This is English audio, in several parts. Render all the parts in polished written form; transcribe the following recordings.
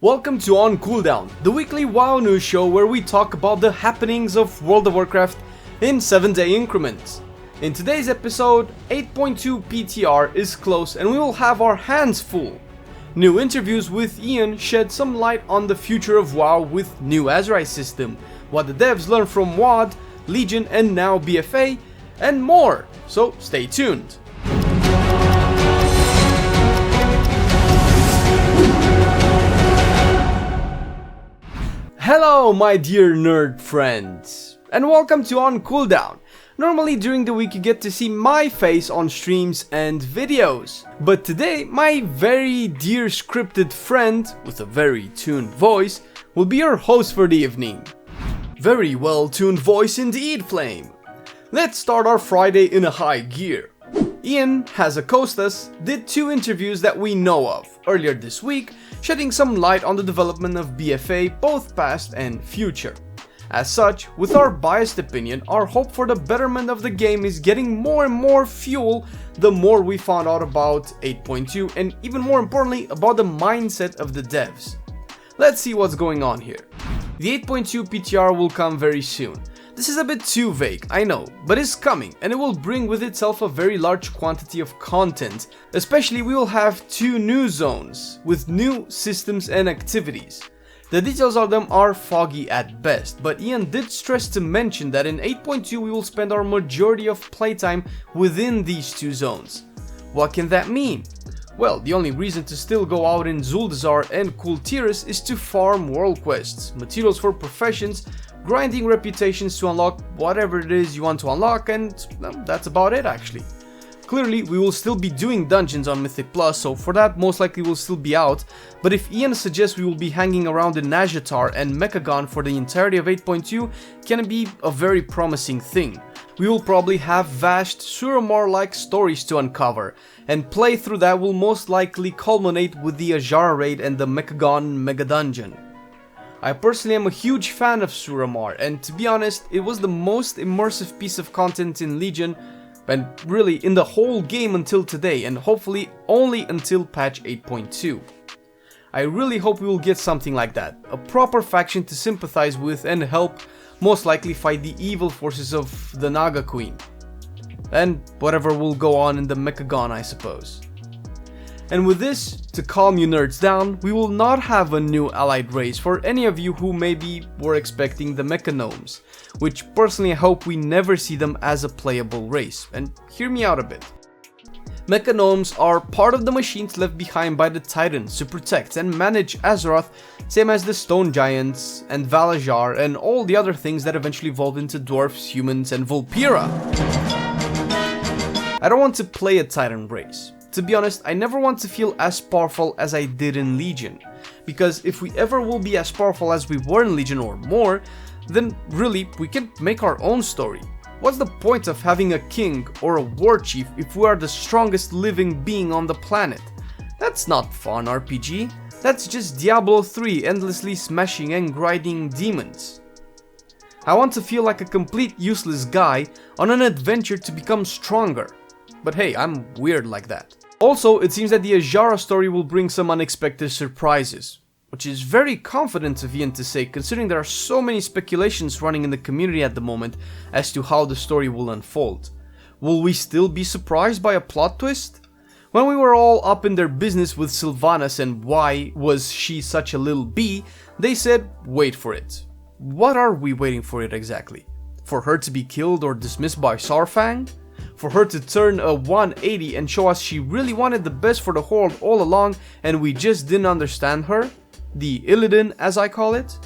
Welcome to On Cooldown, the weekly WoW news show where we talk about the happenings of World of Warcraft in 7-day increments. In today's episode, 8.2 PTR is close and we will have our hands full. New interviews with Ion shed some light on the future of WoW with new Azerite system, what the devs learned from WoD, Legion and now BFA, and more, so stay tuned. Hello my dear nerd friends, and welcome to On Cooldown. Normally during the week you get to see my face on streams and videos, but today my very dear scripted friend, with a very tuned voice, will be your host for the evening. Very well tuned voice indeed, Flame. Let's start our Friday in a high gear. Ion Hazzikostas did two interviews that we know of earlier this week, shedding some light on the development of BFA, both past and future. As such, with our biased opinion, our hope for the betterment of the game is getting more and more fuel the more we found out about 8.2 and even more importantly about the mindset of the devs. Let's see what's going on here. The 8.2 PTR will come very soon. This is a bit too vague, I know, but it's coming and it will bring with itself a very large quantity of content. Especially we will have two new zones with new systems and activities. The details of them are foggy at best, but Ion did stress to mention that in 8.2 we will spend our majority of playtime within these two zones. What can that mean? Well, the only reason to still go out in Zuldazar and Kultiras is to farm world quests, materials for professions, grinding reputations to unlock whatever it is you want to unlock, and that's about it actually. Clearly we will still be doing dungeons on Mythic Plus, so for that most likely we'll still be out, but if Ion suggests we will be hanging around in Azshara and Mechagon for the entirety of 8.2, can be a very promising thing. We will probably have vast Suramar-like stories to uncover, and play through that will most likely culminate with the Azshara raid and the Mechagon Mega Dungeon. I personally am a huge fan of Suramar, and to be honest, it was the most immersive piece of content in Legion, and really in the whole game until today, and hopefully only until patch 8.2. I really hope we will get something like that, a proper faction to sympathize with and help most likely fight the evil forces of the Naga Queen. And whatever will go on in the Mechagon, I suppose. And with this, to calm you nerds down, we will not have a new allied race for any of you who maybe were expecting the Mechanomes, which personally I hope we never see them as a playable race, and hear me out a bit. Mechanomes are part of the machines left behind by the Titans to protect and manage Azeroth, same as the Stone Giants and Valajar and all the other things that eventually evolved into dwarfs, humans and Vulpera. I don't want to play a Titan race. To be honest, I never want to feel as powerful as I did in Legion, because if we ever will be as powerful as we were in Legion or more, then really we can make our own story. What's the point of having a king or a war chief if we are the strongest living being on the planet? That's not fun RPG, that's just Diablo 3 endlessly smashing and grinding demons. I want to feel like a complete useless guy on an adventure to become stronger. But hey, I'm weird like that. Also, it seems that the Azshara story will bring some unexpected surprises, which is very confident of Ion to say considering there are so many speculations running in the community at the moment as to how the story will unfold. Will we still be surprised by a plot twist? When we were all up in their business with Sylvanas and why was she such a little bee, they said wait for it. What are we waiting for it exactly? For her to be killed or dismissed by Saurfang? For her to turn a 180 and show us she really wanted the best for the Horde all along and we just didn't understand her? The Illidan as I call it?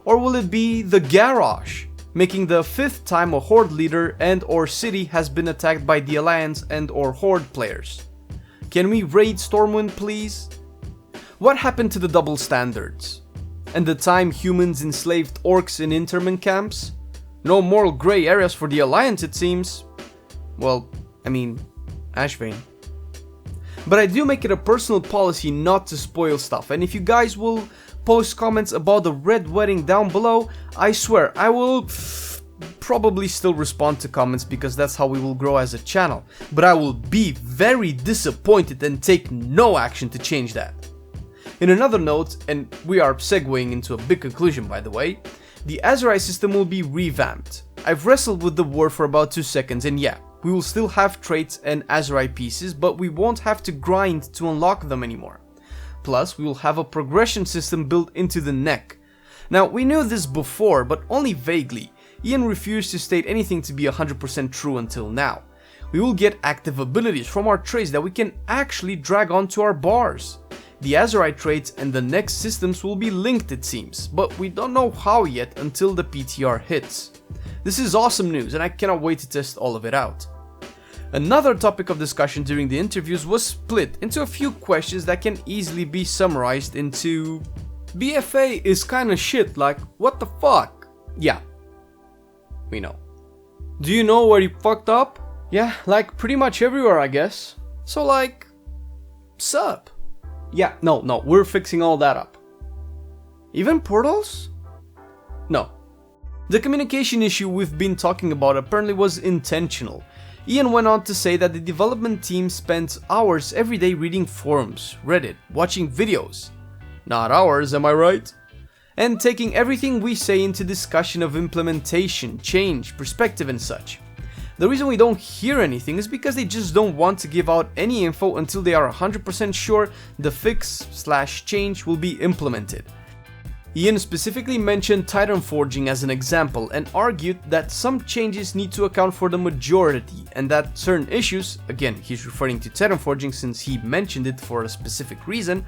Or will it be the Garrosh, making the 5th time a Horde leader and or city has been attacked by the Alliance and or Horde players? Can we raid Stormwind please? What happened to the double standards? And the time humans enslaved orcs in interment camps? No moral grey areas for the Alliance it seems. Well, I mean, Ashvane. But I do make it a personal policy not to spoil stuff, and if you guys will post comments about the Red Wedding down below, I swear I will probably still respond to comments because that's how we will grow as a channel. But I will be very disappointed and take no action to change that. In another note, and we are segueing into a big conclusion by the way, the Azerite system will be revamped. I've wrestled with the word for about 2 seconds and yeah, we will still have traits and Azerite pieces, but we won't have to grind to unlock them anymore. Plus, we will have a progression system built into the neck. Now, we knew this before, but only vaguely. Ion refused to state anything to be 100% true until now. We will get active abilities from our traits that we can actually drag onto our bars. The Azerite traits and the next systems will be linked it seems, but we don't know how yet until the PTR hits. This is awesome news and I cannot wait to test all of it out. Another topic of discussion during the interviews was split into a few questions that can easily be summarized into BFA is kinda shit, like what the fuck? Yeah, we know. Do you know where you fucked up? Yeah, like pretty much everywhere I guess. So like, sup? Yeah, no, we're fixing all that up. Even portals? No. The communication issue we've been talking about apparently was intentional. Ion went on to say that the development team spent hours every day reading forums, Reddit, watching videos. Not hours, am I right? And taking everything we say into discussion of implementation, change, perspective and such. The reason we don't hear anything is because they just don't want to give out any info until they are 100% sure the fix/change will be implemented. Ion specifically mentioned Titan forging as an example and argued that some changes need to account for the majority and that certain issues, again he's referring to Titan forging since he mentioned it for a specific reason,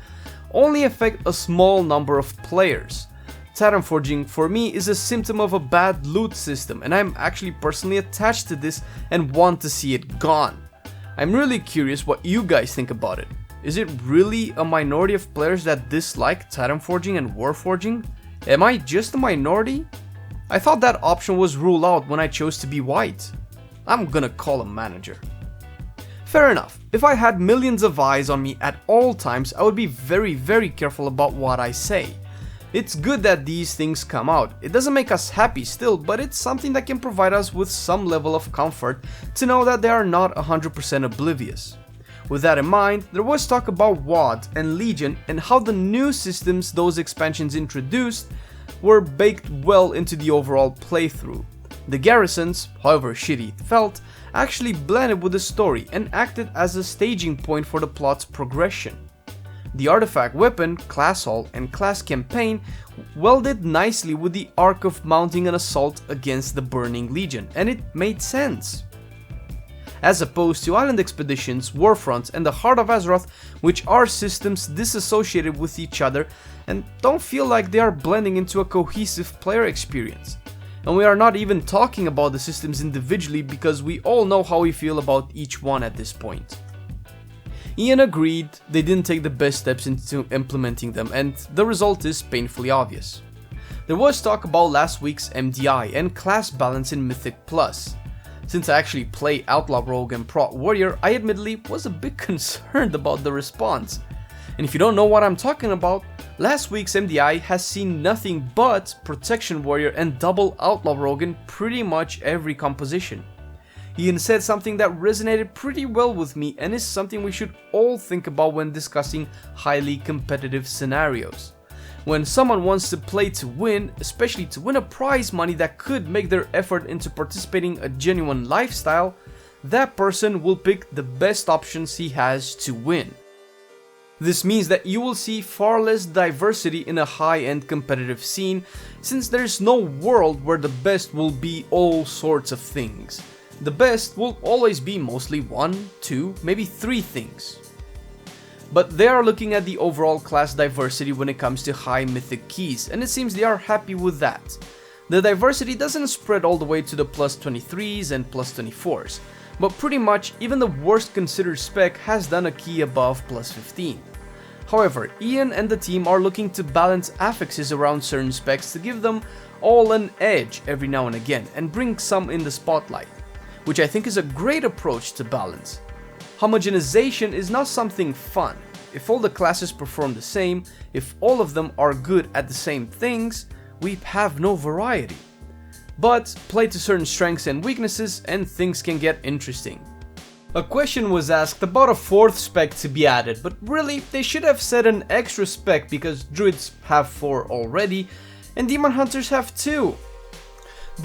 only affect a small number of players. Titan forging for me is a symptom of a bad loot system and I'm actually personally attached to this and want to see it gone. I'm really curious what you guys think about it. Is it really a minority of players that dislike Titan forging and war forging? Am I just a minority? I thought that option was ruled out when I chose to be white. I'm gonna call a manager. Fair enough, if I had millions of eyes on me at all times, I would be very careful about what I say. It's good that these things come out. It doesn't make us happy still, but it's something that can provide us with some level of comfort to know that they are not 100% oblivious. With that in mind, there was talk about WoD and Legion and how the new systems those expansions introduced were baked well into the overall playthrough. The garrisons, however shitty it felt, actually blended with the story and acted as a staging point for the plot's progression. The artifact weapon, class hall, and class campaign welded nicely with the arc of mounting an assault against the Burning Legion, and it made sense. As opposed to Island Expeditions, Warfronts, and the Heart of Azeroth, which are systems disassociated with each other and don't feel like they are blending into a cohesive player experience. And we are not even talking about the systems individually because we all know how we feel about each one at this point. Ion agreed they didn't take the best steps into implementing them and the result is painfully obvious. There was talk about last week's MDI and class balance in Mythic Plus. Since I actually play Outlaw Rogue and Prot Warrior, I admittedly was a bit concerned about the response. And if you don't know what I'm talking about, last week's MDI has seen nothing but Protection Warrior and double Outlaw Rogue in pretty much every composition. Ian said something that resonated pretty well with me and is something we should all think about when discussing highly competitive scenarios. When someone wants to play to win, especially to win a prize money that could make their effort into participating a genuine lifestyle, that person will pick the best options he has to win. This means that you will see far less diversity in a high-end competitive scene, since there's no world where the best will be all sorts of things. The best will always be mostly 1, 2, maybe 3 things. But they are looking at the overall class diversity when it comes to high mythic keys, and it seems they are happy with that. The diversity doesn't spread all the way to the plus 23s and plus 24s, but pretty much even the worst considered spec has done a key above plus 15. However, Ion and the team are looking to balance affixes around certain specs to give them all an edge every now and again and bring some in the spotlight, which I think is a great approach to balance. Homogenization is not something fun. If all the classes perform the same, if all of them are good at the same things, we have no variety. But play to certain strengths and weaknesses and things can get interesting. A question was asked about a 4th spec to be added, but really they should have said an extra spec because druids have 4 already and demon hunters have 2.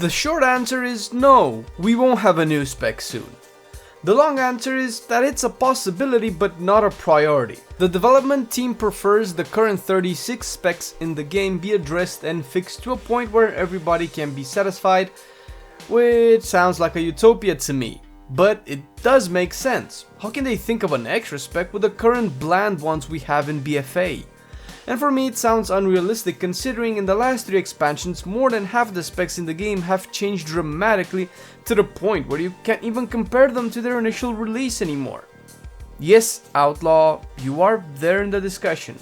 The short answer is no, we won't have a new spec soon. The long answer is that it's a possibility but not a priority. The development team prefers the current 36 specs in the game be addressed and fixed to a point where everybody can be satisfied, which sounds like a utopia to me. But it does make sense. How can they think of an extra spec with the current bland ones we have in BFA? And for me it sounds unrealistic considering in the last 3 expansions more than half the specs in the game have changed dramatically to the point where you can't even compare them to their initial release anymore. Yes, Outlaw, you are there in the discussion.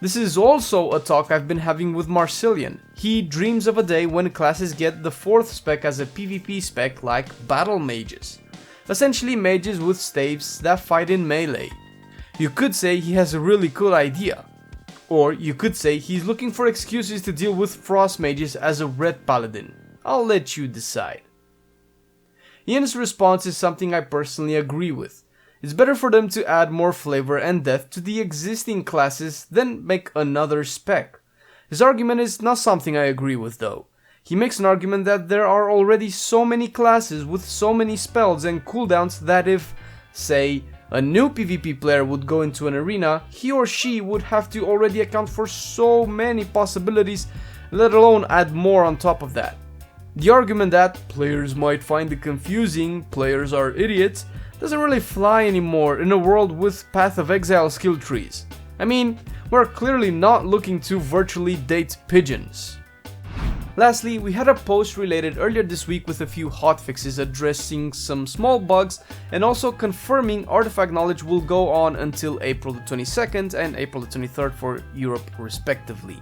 This is also a talk I've been having with Marcelian. He dreams of a day when classes get the 4th spec as a PvP spec like battle mages. Essentially mages with staves that fight in melee. You could say he has a really cool idea. Or you could say he's looking for excuses to deal with frost mages as a red paladin. I'll let you decide. Ian's response is something I personally agree with. It's better for them to add more flavor and depth to the existing classes than make another spec. His argument is not something I agree with though. He makes an argument that there are already so many classes with so many spells and cooldowns that if, say, a new PvP player would go into an arena, he or she would have to already account for so many possibilities, let alone add more on top of that. The argument that players might find it confusing, players are idiots, doesn't really fly anymore in a world with Path of Exile skill trees. I mean, we're clearly not looking to virtually date pigeons. Lastly, we had a post related earlier this week with a few hotfixes addressing some small bugs and also confirming artifact knowledge will go on until April the 22nd and April the 23rd for Europe respectively.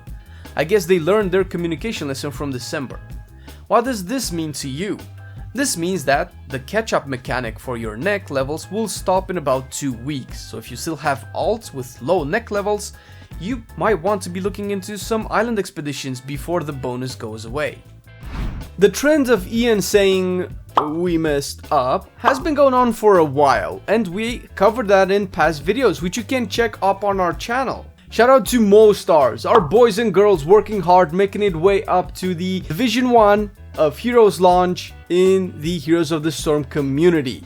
I guess they learned their communication lesson from December. What does this mean to you? This means that the catch-up mechanic for your neck levels will stop in about 2 weeks, so if you still have alts with low neck levels, you might want to be looking into some island expeditions before the bonus goes away. The trend of Ian saying, "we messed up," has been going on for a while, and we covered that in past videos, which you can check up on our channel. Shout out to Mostars, our boys and girls working hard, making it way up to the Division 1 of Heroes launch in the Heroes of the Storm community.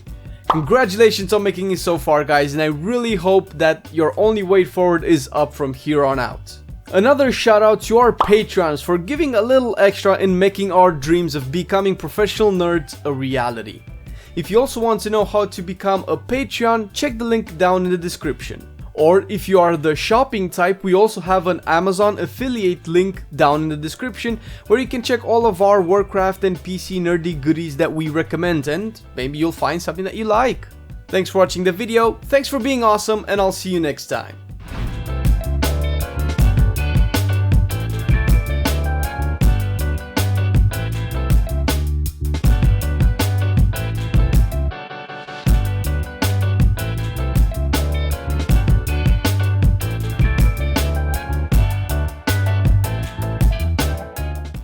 Congratulations on making it so far, guys, and I really hope that your only way forward is up from here on out. Another shout out to our Patreons for giving a little extra in making our dreams of becoming professional nerds a reality. If you also want to know how to become a Patreon, check the link down in the description. Or if you are the shopping type, we also have an Amazon affiliate link down in the description where you can check all of our Warcraft and PC nerdy goodies that we recommend, and maybe you'll find something that you like. Thanks for watching the video, thanks for being awesome, and I'll see you next time.